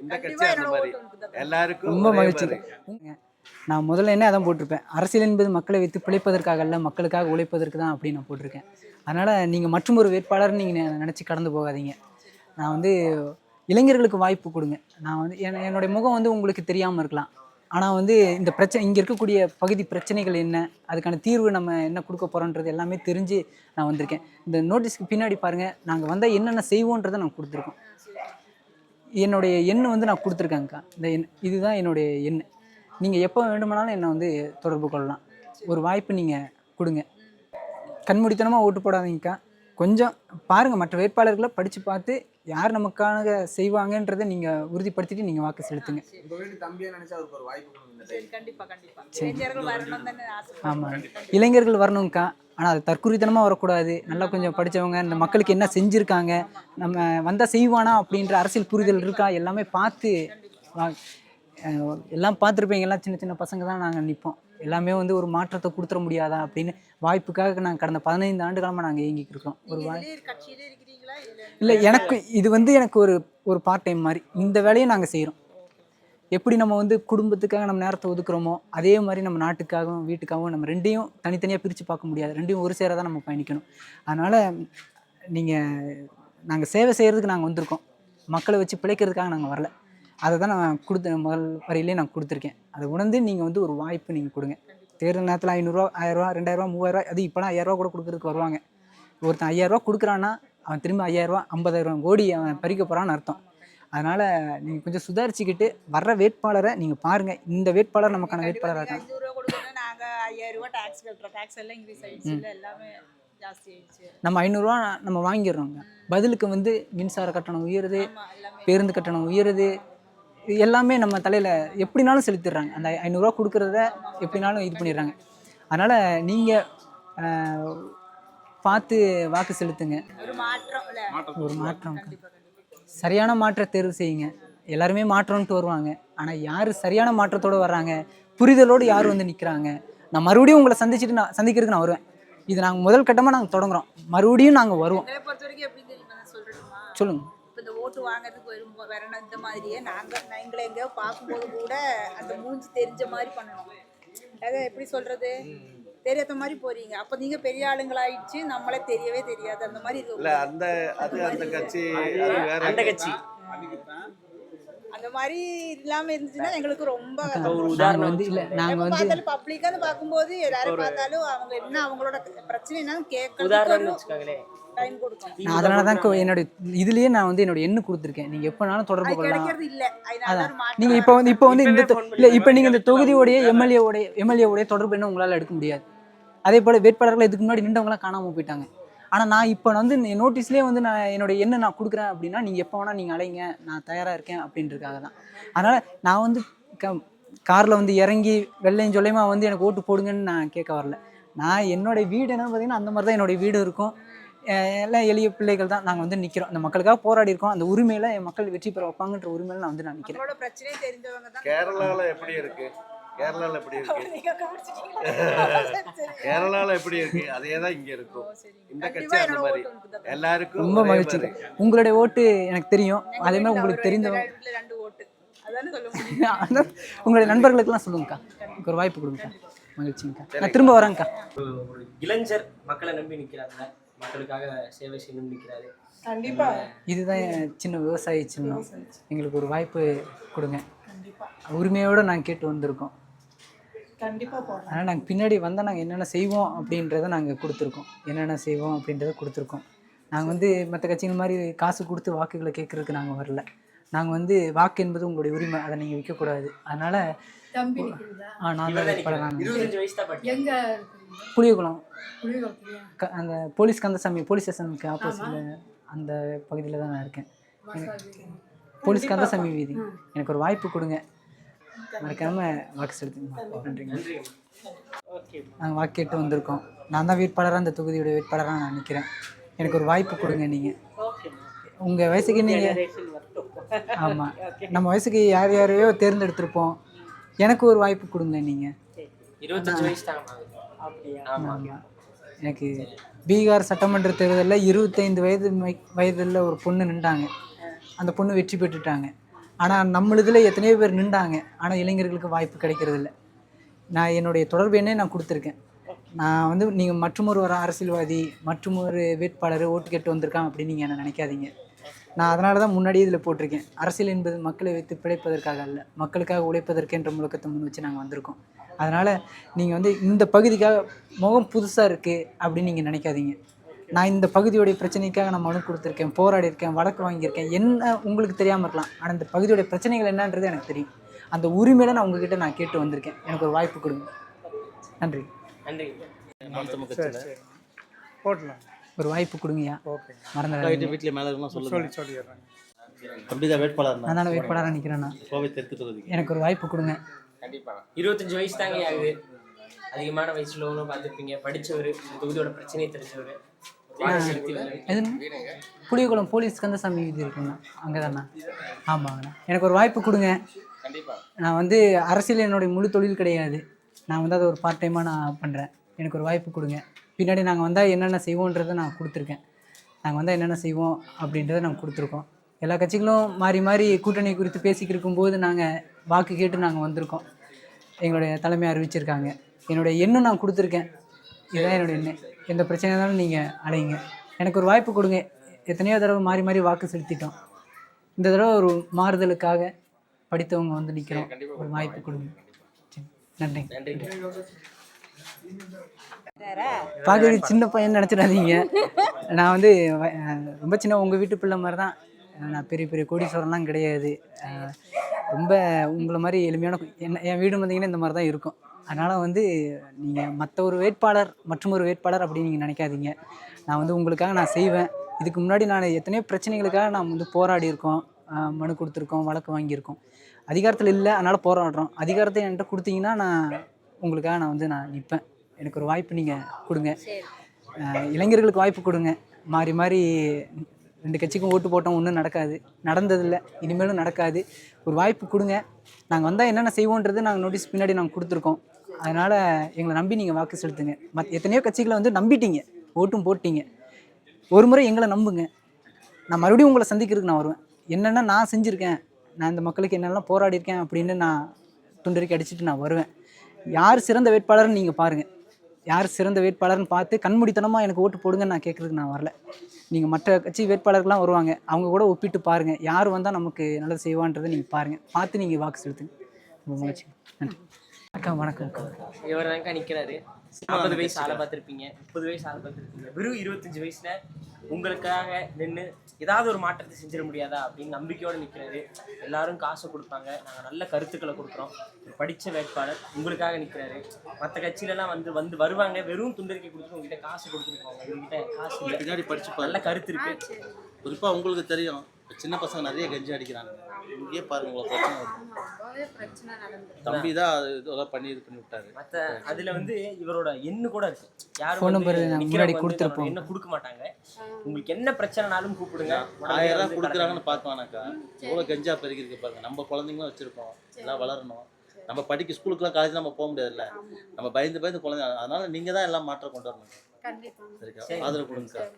இந்த கட்சி அந்த மாதிரி எல்லாருக்கும் ரொம்ப மகிழ்ச்சி. நான் முதல்ல என்ன அதான் போட்டிருப்பேன், அரசியல் என்பது மக்களை வைத்து பிழைப்பதற்காக அல்ல, மக்களுக்காக உழைப்பதற்கு தான் அப்படின்னு நான் போட்டிருக்கேன். அதனால் நீங்கள் மற்றும் ஒரு வேட்பாளர் நீங்கள் நினச்சி கடந்து போகாதீங்க. நான் வந்து இளைஞர்களுக்கு வாய்ப்பு கொடுங்க. நான் வந்து என்னுடைய முகம் வந்து உங்களுக்கு தெரியாமல் இருக்கலாம், ஆனால் வந்து இந்த பிரச்சனை இங்கே இருக்கக்கூடிய பகுதி பிரச்சனைகள் என்ன, அதுக்கான தீர்வு நம்ம என்ன கொடுக்க போகிறோன்றது எல்லாமே தெரிஞ்சு நான் வந்திருக்கேன். இந்த நோட்டீஸ்க்கு பின்னாடி பாருங்கள், நாங்கள் வந்தால் என்னென்ன செய்வோன்றதை நான் கொடுத்துருக்கோம். என்னுடைய எண் வந்து நான் கொடுத்துருக்கேங்க்கா. இந்த எண் இதுதான் என்னுடைய எண். நீங்கள் எப்போ வேண்டுமானாலும் என்னை வந்து தொடர்பு கொள்ளலாம். ஒரு வாய்ப்பு நீங்கள் கொடுங்க. கண்மூடித்தனமாக ஓட்டு போடாதீங்கக்கா. கொஞ்சம் பாருங்கள், மற்ற வேட்பாளர்களை படித்து பார்த்து யார் நமக்காக செய்வாங்கன்றதை நீங்கள் உறுதிப்படுத்திட்டு நீங்கள் வாக்கு செலுத்துங்க. ஆமாம், இளைஞர்கள் வரணுங்க்கா. ஆனால் அது தற்குறித்தனமாக வரக்கூடாது. நல்லா கொஞ்சம் படித்தவங்க, இந்த மக்களுக்கு என்ன செஞ்சுருக்காங்க, நம்ம வந்தால் செய்வானா அப்படின்ற அரசியல் புரிதல் இருக்கா, எல்லாமே பார்த்து எல்லாம் பார்த்துருப்பீங்க. எல்லாம் சின்ன சின்ன பசங்க தான் நாங்கள் நிற்போம். எல்லாமே வந்து ஒரு மாற்றத்தை கொடுத்துட முடியாதா அப்படின்னு வாய்ப்புக்காக நாங்கள் கடந்த 15 ஆண்டு காலமாக நாங்கள் இயங்கிட்டு இருக்கோம். ஒரு இல்லை, எனக்கு இது வந்து எனக்கு ஒரு பார்ட் டைம் மாதிரி இந்த வேலையை நாங்கள் செய்கிறோம். எப்படி நம்ம வந்து குடும்பத்துக்காக நம்ம நேரத்தை ஒதுக்குறோமோ அதே மாதிரி நம்ம நாட்டுக்காகவும் வீட்டுக்காகவும் நம்ம ரெண்டையும் தனித்தனியாக பிரித்து பார்க்க முடியாது. ரெண்டையும் ஒரு சேர தான் நம்ம பயணிக்கணும். அதனால் நாங்கள் சேவை செய்கிறதுக்கு நாங்கள் வந்திருக்கோம். மக்களை வச்சு பிழைக்கிறதுக்காக நாங்கள் வரல. அதை தான் நான் முதல் வரையிலே நான் கொடுத்துருக்கேன். அதை உணர்ந்து நீங்கள் வந்து ஒரு வாய்ப்பு நீங்கள் கொடுங்க. தேர்தல் நேரத்தில் 500 1000 2000 3000 அது இப்போலாம் 5000 கூட கொடுக்குறதுக்கு வருவாங்க. ஒருத்தன் 5000 கொடுக்குறான்னா அவன் திரும்ப 5000 50000 கோடி அவன் பறிக்க போகிறான்னு அர்த்தம். அதனால் நீங்கள் கொஞ்சம் சுதாரிச்சுக்கிட்டு வர்ற வேட்பாளரை நீங்கள் பாருங்கள். இந்த வேட்பாளர் நமக்கான வேட்பாளராக இருக்காங்க. நம்ம 500 நம்ம வாங்கிடுறோங்க. பதிலுக்கு வந்து மின்சார கட்டணம் உயருது, பேருந்து கட்டணம் உயருது, எல்லாமே நம்ம தலையில் எப்படினாலும் செலுத்திடுறாங்க. அந்த 500 கொடுக்குறத எப்படினாலும் இது பண்ணிடுறாங்க. அதனால் நீங்கள் பார்த்து வாக்கு செலுத்துங்க. ஒரு மாற்றம் சரியான மாற்ற தேர்வு செய்யுங்க. எல்லாருமே மாற்றம்ட்டு வருவாங்க, ஆனால் யார் சரியான மாற்றத்தோடு வர்றாங்க, புரிதலோடு யார் வந்து நிற்கிறாங்க. நான் மறுபடியும் உங்களை சந்திக்கிறதுக்கு நான் வருவேன். இது நாங்கள் முதல் கட்டமாக நாங்கள் தொடங்குறோம். மறுபடியும் நாங்கள் வருவோம். சொல்லுங்கள். இந்த ஓட்டு வாங்குறதுக்கு வரணும். இந்த மாதிரியே எங்களை எங்கேயோ பார்க்கும்போது கூட அந்த மூஞ்சி தெரிஞ்ச மாதிரி பண்ணணும். எப்படி சொல்றது, தெரியாத மாதிரி போறீங்க. அப்ப நீங்க பெரிய ஆளுங்களாயிடுச்சு, நம்மளே தெரியவே தெரியாது. அந்த மாதிரி அந்த மாதிரி இல்லாம இருந்துச்சுன்னா எங்களுக்கு ரொம்ப உதாரணம் வந்து இல்லை. நாங்க வந்து பப்ளிக்கா பார்க்கும்போது எல்லாரும் பார்த்தாலும் அவங்க என்ன அவங்களோட பிரச்சனை என்னன்னு கேட்கறது டைம் கொடுக்கணும். நான் அதனால தான் என்னோட இதுலயே நான் வந்து என்னோட எண்ணு கொடுத்துருக்கேன். நீங்க எப்பனாலும் தொடர்பு கொள்ளலாம். அதான் நீங்க இப்போ வந்து இந்த இல்லை, இப்போ நீங்க இந்த தொகுதியோடைய எம்எல்ஏவோடைய தொடர்பு என்ன உங்களால் எடுக்க முடியாது. அதே போல் வேட்பாளர்கள் இதுக்கு முன்னாடி நின்றவங்களாம் காணாமல் போயிட்டாங்க. ஆனால் நான் இப்போ வந்து நோட்டீஸ்லேயே வந்து நான் என்னோடய எண்ணை நான் கொடுக்குறேன் அப்படின்னா நீங்கள் எப்போ வேணால் நீங்கள் அலைங்க, நான் தயாராக இருக்கேன் அப்படின்றதுக்காக தான். அதனால் நான் வந்து காரில் வந்து இறங்கி வெள்ளையும் சொல்லையுமா வந்து எனக்கு ஓட்டு போடுங்கன்னு நான் கேட்க வரல. நான் என்னோடய வீடு என்னன்னு பார்த்தீங்கன்னா அந்த மாதிரி தான் என்னோடய வீடு இருக்கும். எல்லாம் எளிய பிள்ளைகள் தான். நாங்கள் வந்து நிற்கிறோம், இந்த மக்களுக்காக போராடி இருக்கோம். அந்த உரிமையில் என் மக்கள் வெற்றி பெற வைப்பாங்கன்ற உரிமையில் நான் வந்து நான் நிற்கிறேன். கேரளாவில் எப்படி இருக்கு? கேரளாவில் எப்படி இருக்கு? அதே தான் இங்கே இருக்கும். இந்த கட்சி அந்த மாதிரி எல்லாருக்கும் ரொம்ப மகிழ்ச்சி. உங்களுடைய ஓட்டு எனக்கு தெரியும், அதே மாதிரி உங்களுக்கு தெரிஞ்சவங்க உங்களுடைய நண்பர்களுக்கெல்லாம் சொல்லுங்கக்கா, ஒரு வாய்ப்பு கொடுங்கக்கா. மகிழ்ச்சிங்கக்கா, நான் திரும்ப வரேங்க்கா. ஒரு இளைஞர் மக்களை நம்பி நிற்கிறாங்க, மக்களுக்காக சேவை செய்யணும்னு நிற்கிறாரு. கண்டிப்பா இதுதான் சின்ன விவசாயி சின்னம். எங்களுக்கு ஒரு வாய்ப்பு கொடுங்க. உரிமையோடு நாங்கள் கேட்டு வந்திருக்கோம். ஆனால் நாங்கள் பின்னாடி வந்தால் நாங்கள் என்னென்ன செய்வோம் அப்படின்றத நாங்கள் கொடுத்துருக்கோம். என்னென்ன செய்வோம் அப்படின்றத கொடுத்துருக்கோம். நாங்கள் வந்து மற்ற கட்சிகள் மாதிரி காசு கொடுத்து வாக்குகளை கேட்குறதுக்கு நாங்கள் வரல. நாங்கள் வந்து வாக்கு என்பது உங்களுடைய உரிமை, அதை நீங்கள் விற்கக்கூடாது. அதனால் நான் தான் புளியகுளம் அந்த போலீஸ் கந்தசாமி போலீஸ் ஸ்டேஷனுக்கு ஆப்போசிட்டில் அந்த பகுதியில் தான் நான் இருக்கேன். போலீஸ் கந்தசாமி வீதி. எனக்கு ஒரு வாய்ப்பு கொடுங்க, மறக்காம வாக்கு செலுத்துங்க. நன்றிங்க. நாங்கள் வாக்கு கேட்டு வந்திருக்கோம். நான் தான் வேட்பாளராக அந்த தொகுதியோட வேட்பாளராக நான் நிற்கிறேன். எனக்கு ஒரு வாய்ப்பு கொடுங்க. நீங்கள் உங்கள் வயசுக்கு நீங்கள் ஆமாம், நம்ம வயசுக்கு யார் யாரையோ தேர்ந்தெடுத்திருப்போம். எனக்கு ஒரு வாய்ப்பு கொடுங்க. நீங்கள் 25 வயசு தான். ஆமாம், எனக்கு பீகார் சட்டமன்ற தேர்தலில் 25 வயதில் ஒரு பொண்ணு நின்றாங்க. அந்த பொண்ணு வெற்றி பெற்றுட்டாங்க. ஆனால் நம்மளுதில் எத்தனையோ பேர் நின்றாங்க, ஆனால் இளைஞர்களுக்கு வாய்ப்பு கிடைக்கிறது இல்லை. நான் என்னுடைய தொடர்பு எண்ணே நான் கொடுத்துருக்கேன். நான் வந்து நீங்கள் மற்றுமொரு ஒரு அரசியல்வாதி, மற்றுமொரு வேட்பாளர் ஓட்டு கேட்டு வந்திருக்கான் அப்படின்னு நீங்கள் என்ன நினைக்காதீங்க. நான் அதனால தான் முன்னாடியே இதில் போட்டிருக்கேன். அரசியல் என்பது மக்களை வைத்து பிழைப்பதற்காக அல்ல, மக்களுக்காக உழைப்பதற்கென்ற முழக்கத்தை முன் வச்சு நாங்கள் வந்திருக்கோம். அதனால் நீங்கள் வந்து இந்த பகுதிக்காக முகம் புதுசாக இருக்குது அப்படின்னு நீங்கள் நினைக்காதீங்க. நான் இந்த பகுதியோடைய பிரச்சனைக்காக நான் மனு கொடுத்துருக்கேன், போராடி இருக்கேன், வழக்கு வாங்கியிருக்கேன். என்ன உங்களுக்கு தெரியாமல் இருக்கலாம், ஆனால் இந்த பகுதியோடைய பிரச்சனைகள் என்னன்றது எனக்கு தெரியும். அந்த உரிமையில நான் உங்ககிட்ட நான் கேட்டு வந்திருக்கேன். எனக்கு ஒரு வாய்ப்பு கொடுங்க. நன்றி. நன்றி. போடலாம். ஒரு வாய்ப்பு கொடுங்கய்யா. ஓகே. மறந்துடாதீங்க. வீட்டில் மேலே இருக்கலாம் சொல்லுங்க. சொல்லிடுறேன். அப்படிதான் வேட்பாளர் நான் தானே வேட்பாளராக நிற்கிறேன்னா கோவை தெற்கு தொகுதிக்கு எனக்கு ஒரு வாய்ப்பு கொடுங்க. கண்டிப்பாக 25 வயசு தாங்க ஆகுது. அதிகமான வயசுல உள்ளவங்க பார்த்துருப்பீங்க, படித்தவர், இந்த தொகுதியோட பிரச்சனையை தெரிஞ்சவர். எது புளியகுளம் போலீஸ் கந்தசாமி இது இருக்குங்கண்ணா, அங்கே தாண்ணா. ஆமாங்கண்ணா, எனக்கு ஒரு வாய்ப்பு கொடுங்க. நான் வந்து அரசியல் என்னுடைய முழு தொழில் கிடையாது. நான் வந்து அதை ஒரு பார்ட் டைமாக நான் பண்ணுறேன். எனக்கு ஒரு வாய்ப்பு கொடுங்க. பின்னாடி நாங்கள் வந்தால் என்னென்ன செய்வோன்றதை நான் கொடுத்துருக்கேன். நாங்கள் வந்தால் என்னென்ன செய்வோம் அப்படின்றத நாங்கள் கொடுத்துருக்கோம். எல்லா கட்சிகளும் மாறி மாறி கூட்டணி குறித்து பேசிக்கிட்டு இருக்கும்போது நாங்கள் வாக்கு கேட்டு நாங்கள் வந்திருக்கோம். எங்களுடைய தலைமை அறிவிச்சிருக்காங்க. என்னுடைய எண்ணம் நான் கொடுத்துருக்கேன். இதுதான் என்னுடைய எண்ணம். எந்த பிரச்சனையாக இருந்தாலும் நீங்கள் அலையுங்க. எனக்கு ஒரு வாய்ப்பு கொடுங்க. எத்தனையோ தடவை மாறி மாறி வாக்கு செலுத்திட்டோம். இந்த தடவை ஒரு மாறுதலுக்காக படித்தவங்க வந்து நிற்கிறோம். ஒரு வாய்ப்பு கொடுங்க. நன்றி. நன்றி. பார்க்குறது சின்ன பையன் நினச்சிடாதீங்க. நான் வந்து ரொம்ப சின்ன உங்கள் வீட்டு பிள்ளை மாதிரி தான். நான் பெரிய பெரிய கோடீஸ்வரன்லாம் கிடையாது. ரொம்ப உங்களை மாதிரி எளிமையான என் வீடு வந்தீங்கன்னா இந்த மாதிரி தான் இருக்கும். அதனால் வந்து நீங்கள் மற்ற ஒரு வேட்பாளர் மற்றும் ஒரு வேட்பாளர் அப்படின்னு நீங்கள் நினைக்காதீங்க. நான் வந்து உங்களுக்காக நான் செய்வேன். இதுக்கு முன்னாடி நான் எத்தனையோ பிரச்சனைகளுக்காக நான் வந்து போராடி இருக்கோம், மனு கொடுத்துருக்கோம், வழக்கு வாங்கியிருக்கோம். அதிகாரத்தில் இல்லை, அதனால் போராடுறோம். அதிகாரத்தை என்கிட்ட கொடுத்தீங்கன்னா நான் உங்களுக்காக நான் வந்து நான் நிற்பேன். எனக்கு ஒரு வாய்ப்பு நீங்கள் கொடுங்க. இளைஞர்களுக்கு வாய்ப்பு கொடுங்க. மாறி மாறி 2 கட்சிக்கும் ஓட்டு போட்டோம், ஒன்றும் நடக்காது, நடந்ததில்லை, இனிமேலும் நடக்காது. ஒரு வாய்ப்பு கொடுங்க. நாங்கள் வந்தால் என்னென்ன செய்வோன்றது நாங்கள் நோட்டீஸ் பின்னாடி நாங்கள் கொடுத்துருக்கோம். அதனால் எங்களை நம்பி நீங்கள் வாக்கு செலுத்துங்க. எத்தனையோ கட்சிகளை வந்து நம்பிட்டீங்க, ஓட்டும் போட்டீங்க. ஒரு முறை எங்களை நம்புங்க. நான் மறுபடியும் உங்களை சந்திக்கிறதுக்கு நான் வருவேன். என்னென்னா நான் செஞ்சுருக்கேன், நான் இந்த மக்களுக்கு என்னெல்லாம் போராடி இருக்கேன் அப்படின்னு நான் துண்டறிக்கை அடிச்சுட்டு நான் வருவேன். யார் சிறந்த வேட்பாளர்னு நீங்கள் பாருங்கள். யார் சிறந்த வேட்பாளர்னு பார்த்து கண்மூடித்தனமாக எனக்கு ஓட்டு போடுங்கன்னு நான் கேட்குறதுக்கு நான் வரல. நீங்கள் மற்ற கட்சி வேட்பாளர்கள்லாம் வருவாங்க, அவங்க கூட ஒப்பிட்டு பாருங்கள். யார் வந்தால் நமக்கு நல்லது செய்வான்றதை நீங்கள் பாருங்கள். பார்த்து நீங்கள் வாக்கு செலுத்துங்க. ரொம்ப மகிழ்ச்சி. நன்றி. அக்கா வணக்கம். அக்கா இவர் தாங்க நிற்கிறாரு. 40 வயசு ஆளை பார்த்துருப்பீங்க, 30 வயசு ஆளை பார்த்துருப்பீங்க. வெறும் 25 வயசுல உங்களுக்காக நின்று ஏதாவது ஒரு மாற்றத்தை செஞ்சிட முடியாதா அப்படின்னு நம்பிக்கையோடு நிற்கிறாரு. எல்லாரும் காசு கொடுப்பாங்க, நாங்கள் நல்ல கருத்துக்களை கொடுக்குறோம். படித்த வேட்பாளர் உங்களுக்காக நிற்கிறாரு. மற்ற கட்சியிலலாம் வந்து வருவாங்க, வெறும் துண்டறிக்கை கொடுத்துட்டு உங்ககிட்ட காசு கொடுத்துருப்பாங்க. உங்ககிட்ட காசு இல்லை, பின்னாடி படிச்சு நல்ல கருத்து இருக்கு. குறிப்பாக உங்களுக்கு தெரியும், சின்ன பசங்க நிறைய கஞ்சி அடிக்கிறாங்க. இங்கேயே பாருங்க, உங்களை பிரச்சனை தம்பி தான் இதெல்லாம் பண்ணி இது பண்ணி விட்டாரு. மற்ற அதில் வந்து இவரோட எண்ணு கூட இருக்கு. யாரும் என்ன கொடுக்க மாட்டாங்க. உங்களுக்கு என்ன பிரச்சனைனாலும் கூப்பிடுங்க. 1000 ரூபா கொடுக்குறாங்கன்னு பார்க்கவானாக்கா எவ்வளோ கஞ்சா பெருகிருக்கு பாருங்க. நம்ம குழந்தைங்களும் வச்சிருக்கோம், எல்லாம் வளரணும். நம்ம படிக்க ஸ்கூலுக்குலாம் காலேஜ் நம்ம போக முடியாதுல்ல, நம்ம பயந்து குழந்தை. அதனால நீங்கள் தான் எல்லாம் மாற்றம் கொண்டு வரணும். சரிக்கா, ஆதரவு கொடுங்க சார்.